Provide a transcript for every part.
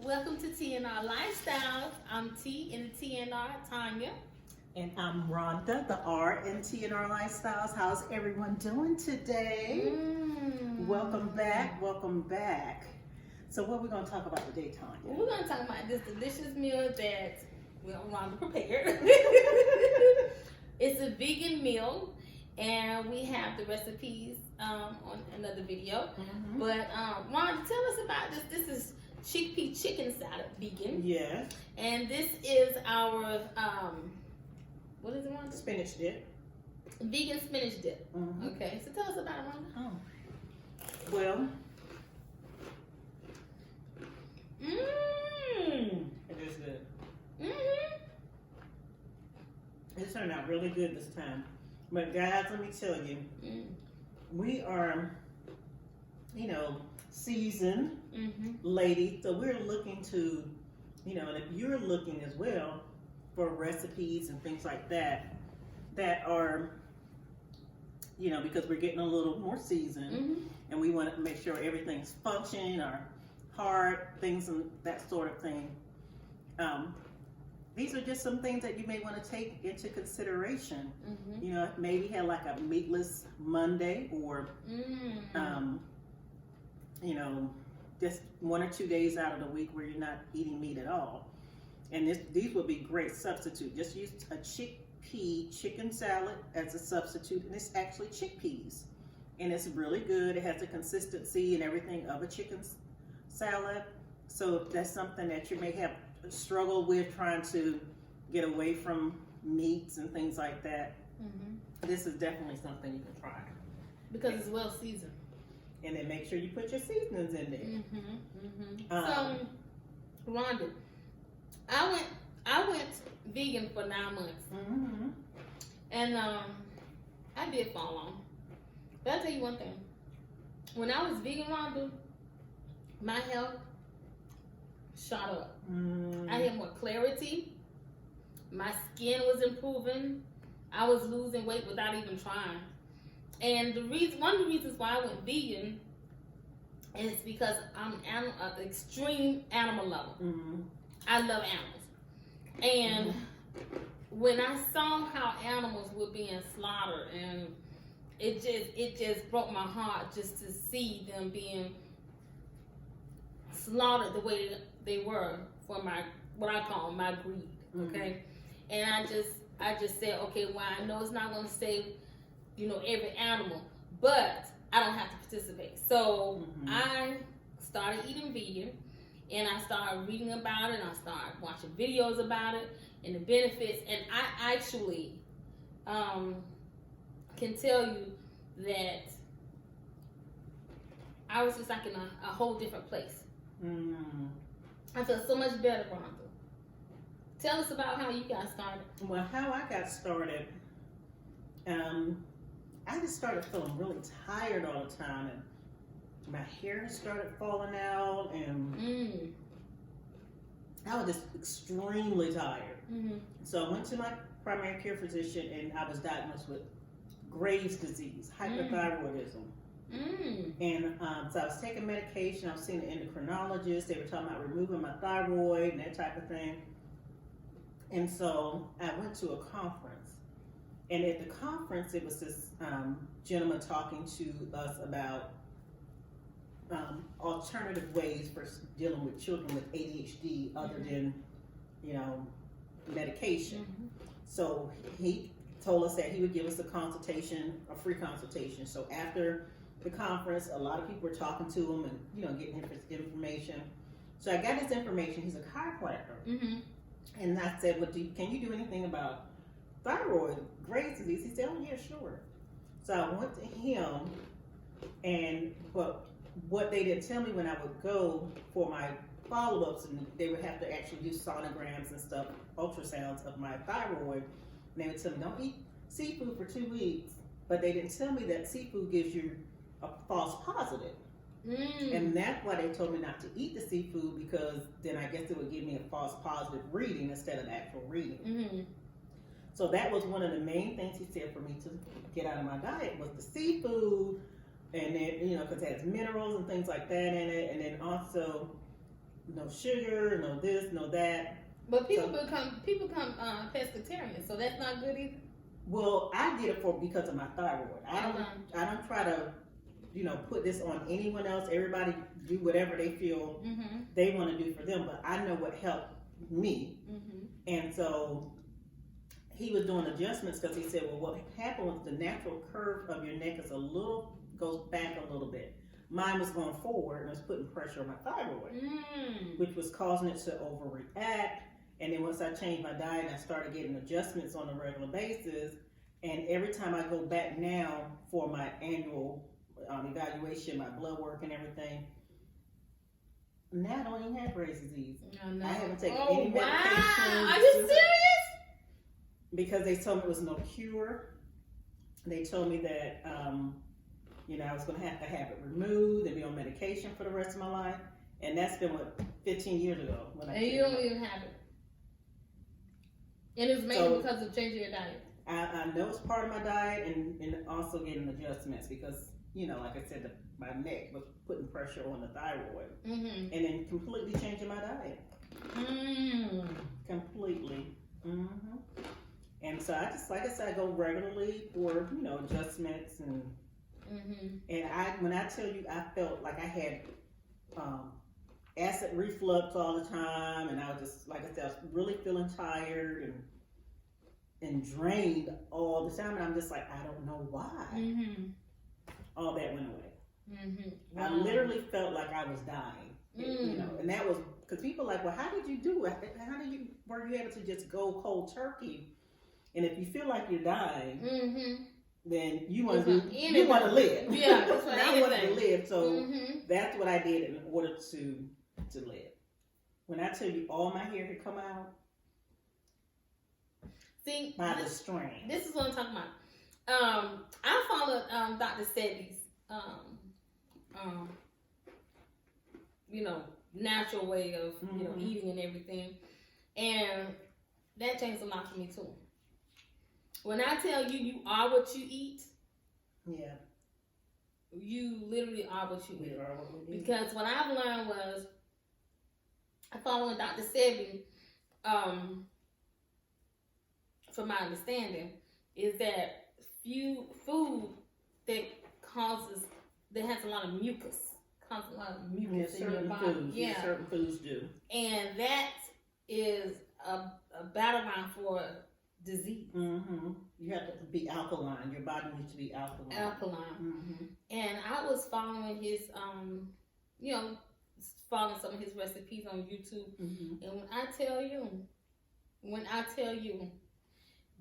Welcome to TNR Lifestyles. I'm T in the TNR, Tanya. And I'm Rhonda, the R in TNR Lifestyles. How's everyone doing today? Welcome back, welcome back. So what are we going to talk about today, Tanya? We're going to talk about this delicious meal that Rhonda prepared. It's a vegan meal, and we have the recipes on another video. But Rhonda, tell us about this. This is chickpea chicken salad, vegan. Yes. And this is our, what is it, Rhonda? Spinach dip. Vegan spinach dip. Okay, so tell us about it, Rhonda. Oh. Well. It is good. It turned out really good this time. But guys, let me tell you, we are, seasoned ladies. So we're looking to, and if you're looking as well for recipes and things like that, that are, because we're getting a little more seasoned and we want to make sure everything's functioning, our heart, things and that sort of thing. These are just some things that you may want to take into consideration. Maybe have like a meatless Monday or, just 1 or 2 days out of the week where you're not eating meat at all. And these would be great substitute. Just use a chickpea chicken salad as a substitute, and it's actually chickpeas. And it's really good. It has the consistency and everything of a chicken salad. So if that's something that you may have struggled with trying to get away from meats and things like that, this is definitely something you can try. Because it's well seasoned. And then make sure you put your seasonings in there. So, Rhonda, I went vegan for 9 months, and I did fall on. But I'll tell you one thing: when I was vegan, Rhonda, my health shot up. I had more clarity. My skin was improving. I was losing weight without even trying. And one of the reasons why I went vegan is because I'm an extreme animal lover. I love animals. And when I saw how animals were being slaughtered, and it just broke my heart just to see them being slaughtered the way they were for what I call my greed. Okay, and I just said, okay, well, I know it's not going to save every animal, but I don't have to participate. So I started eating vegan, and I started reading about it, and I started watching videos about it and the benefits, and I actually can tell you that I was just like in a whole different place. I feel so much better, Rhonda. Tell us about how you got started. Well, how I got started, I just started feeling really tired all the time, and my hair started falling out, and I was just extremely tired. So I went to my primary care physician, and I was diagnosed with Graves' disease, hyperthyroidism. And so I was taking medication. I was seeing an endocrinologist. They were talking about removing my thyroid and that type of thing. And so I went to a conference. And at the conference, it was this gentleman talking to us about alternative ways for dealing with children with ADHD other than, medication. So he told us that he would give us a free consultation. So after the conference, a lot of people were talking to him and, getting his information. So I got his information. He's a chiropractor. And I said, well, can you do anything about thyroid, Graves' disease? He said, oh, yeah, sure. So I went to him, but what they didn't tell me when I would go for my follow-ups, and they would have to actually do sonograms and stuff, ultrasounds of my thyroid, and they would tell me, don't eat seafood for 2 weeks. But they didn't tell me that seafood gives you a false positive. And that's why they told me not to eat the seafood, because then I guess it would give me a false positive reading instead of actual reading. So that was one of the main things he said for me to get out of my diet was the seafood, and then because it has minerals and things like that in it, and then also no sugar, no this, no that. But people become pescatarian, so that's not good either. Well, I did it because of my thyroid. I don't try to, put this on anyone else. Everybody do whatever they feel they want to do for them. But I know what helped me, and so he was doing adjustments because he said, well, what happened was the natural curve of your neck goes back a little bit. Mine was going forward and was putting pressure on my thyroid, which was causing it to overreact. And then once I changed my diet, I started getting adjustments on a regular basis. And every time I go back now for my annual evaluation, my blood work and everything, now I don't even have Graves' disease. No. I haven't taken any medication. Wow. Are you serious? Because they told me it was no cure. They told me that, I was going to have it removed and be on medication for the rest of my life. And that's been, 15 years ago. And you don't even have it. And it's mainly because of changing your diet. I know it's part of my diet and also getting adjustments because, like I said, my neck was putting pressure on the thyroid. And then completely changing my diet. Completely. And so I just, like I said, I go regularly for, adjustments and when I tell you, I felt like I had acid reflux all the time, and I was just, like I said, I was really feeling tired and drained all the time, and I'm just like, I don't know why. All that went away. Wow. I literally felt like I was dying, and that was because people are like, well, how did you do it? Were you able to just go cold turkey? And if you feel like you're dying, then you want to live. Yeah, that's what I wanted to live. So that's what I did in order to live. When I tell you all my hair had come out, see, by the strain. This is what I'm talking about. I followed Dr. Sebi's natural way of eating and everything, and that changed a lot for me too. When I tell you, you are what you eat. Yeah. You literally are what you eat. Are what we eat. Because what I've learned was, I followed Dr. Sebi, from my understanding, is that food that has a lot of mucus, causes a lot of mucus in your body. Certain foods do. And that is a battleground for disease. You have to be alkaline. Your body needs to be alkaline. And I was following his, following some of his recipes on YouTube. And when I tell you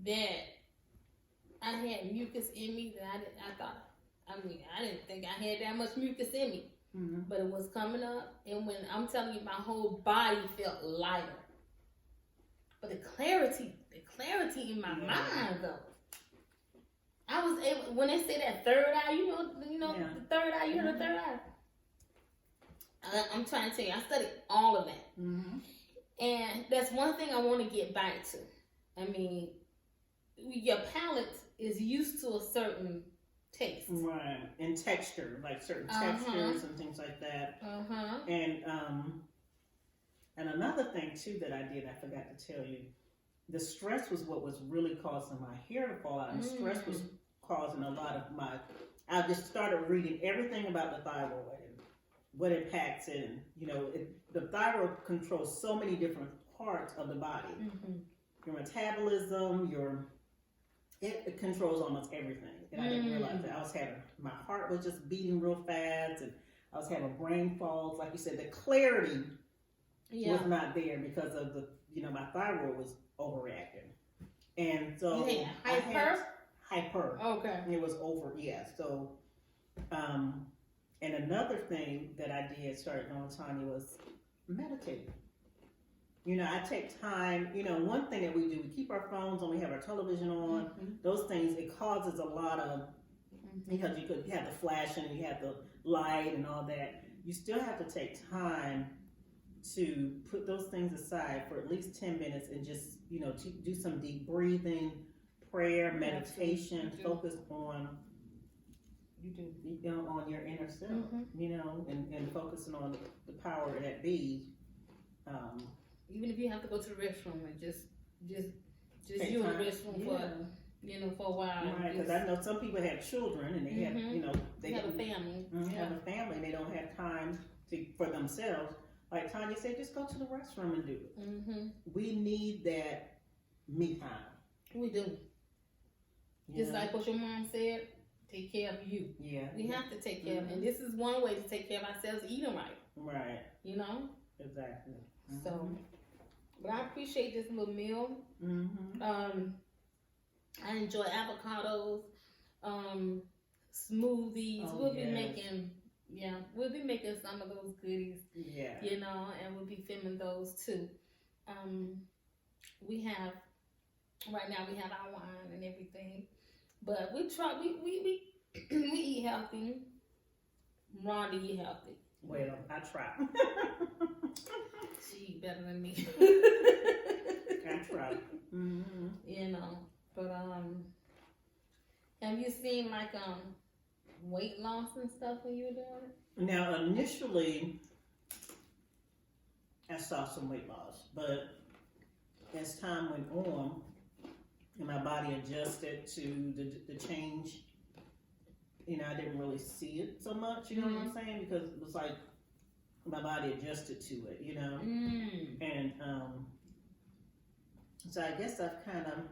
that I had mucus in me, that I didn't think I had that much mucus in me, but it was coming up. And when I'm telling you, my whole body felt lighter. But the clarity in my mind, though. I was able, when they say that third eye, the third eye, you heard the third eye? I'm trying to tell you, I studied all of that. And that's one thing I want to get back to. I mean, your palate is used to a certain taste. Right. And texture, like certain textures and things like that. And another thing, too, that I did, I forgot to tell you, the stress was what was really causing my hair to fall out. And stress was causing a lot of I just started reading everything about the thyroid and what impacts it. And, the thyroid controls so many different parts of the body. Your metabolism, it controls almost everything. And I didn't realize that. My heart was just beating real fast, and I was having brain fogs. Like you said, the clarity was not there because of my thyroid was overreacting. And so hyper. Okay. It was over, So, and another thing that I started doing, Tanya, was meditating. I take time, one thing that we do, we keep our phones on, we have our television on, those things, it causes a lot of, because you could have the flashing, you have the light and all that. You still have to take time to put those things aside for at least 10 minutes and just, to do some deep breathing, prayer, meditation, focus on on your inner self, and focusing on the power that be Even if you have to go to the restroom and just Take you in the time. restroom Yeah. for a while. Right, because I know some people have children and they have, they have a family. have a family and they don't have time for themselves. Like Tanya said, just go to the restroom and do it. Mm-hmm. We need that me time. We do. Just like what your mom said, take care of you. Yeah. We have to take care of, and this is one way to take care of ourselves, eating right. Right. Exactly. So, but I appreciate this little meal. I enjoy avocados, smoothies. We'll be making some of those goodies. Yeah. And we'll be filming those too. Right now we have our wine and everything, but we eat healthy. Rhonda eat healthy. Well, I try. She eat better than me. I try. But have you seen like weight loss and stuff when you were doing it? Now, initially, I saw some weight loss, but as time went on, and my body adjusted to the change, I didn't really see it so much, you know what I'm saying? Because it was like my body adjusted to it, And so I guess I've kind of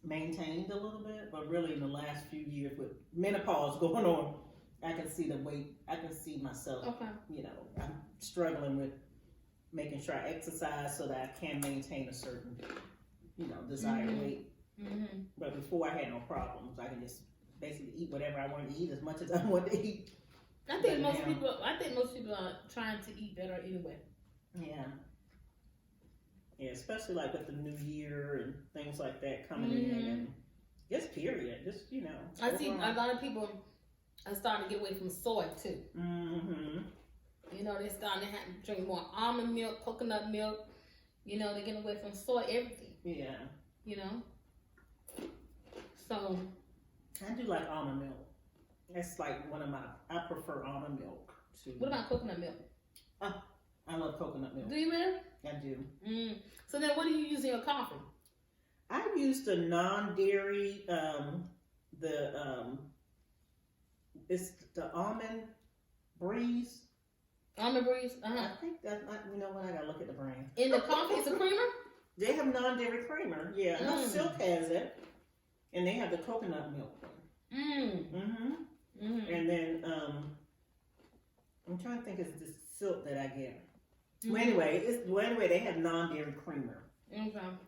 maintained a little bit, but really in the last few years with menopause going on, I can see the weight, I can see myself, I'm struggling with making sure I exercise so that I can maintain a certain, desired weight. But before I had no problems. I could just basically eat whatever I want to eat as much as I want to eat. I think most people are trying to eat better anyway. Yeah. Yeah, especially like with the new year and things like that coming in, and just period, I see a lot of people are starting to get away from soy too. They're starting to drink more almond milk, coconut milk. They're getting away from soy, everything. Yeah. So. I do like almond milk. That's like I prefer almond milk to. What about coconut milk? I love coconut milk. Do you really? I do. So then what do you use in your coffee? I use the non-dairy, it's the Almond Breeze. Almond Breeze? I think that's not, what, I gotta look at the brand. In the coffee, it's a creamer? They have non-dairy creamer, yeah. Silk has it. And they have the coconut milk one. And then, I'm trying to think of the Silk that I get. Well, anyway, they have non-dairy creamer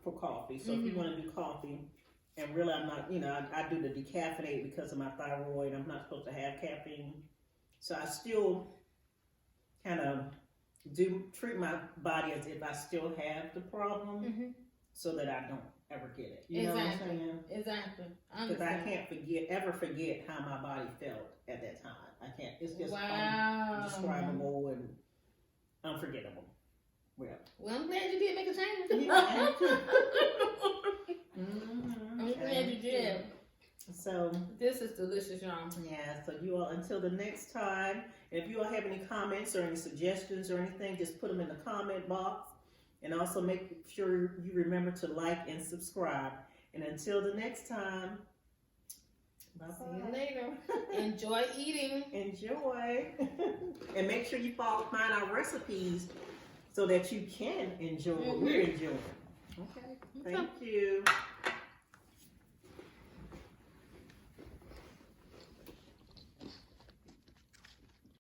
for coffee. So if you want to do coffee, and really I'm not, I do the decaffeinated because of my thyroid. I'm not supposed to have caffeine. So I still kind of treat my body as if I still have the problem so that I don't ever get it. You know what I'm saying? Exactly. Because I can't ever forget how my body felt at that time. I can't. It's just indescribable and unforgettable. Well, I'm glad you did make a change. Yeah. I'm glad you did. So this is delicious, y'all. Yeah. So you all, until the next time. If you all have any comments or any suggestions or anything, just put them in the comment box. And also make sure you remember to like and subscribe. And until the next time, bye-bye. See you later. Enjoy eating. Enjoy. And make sure you find our recipes so that you can enjoy what we're enjoying. Okay. Thank you.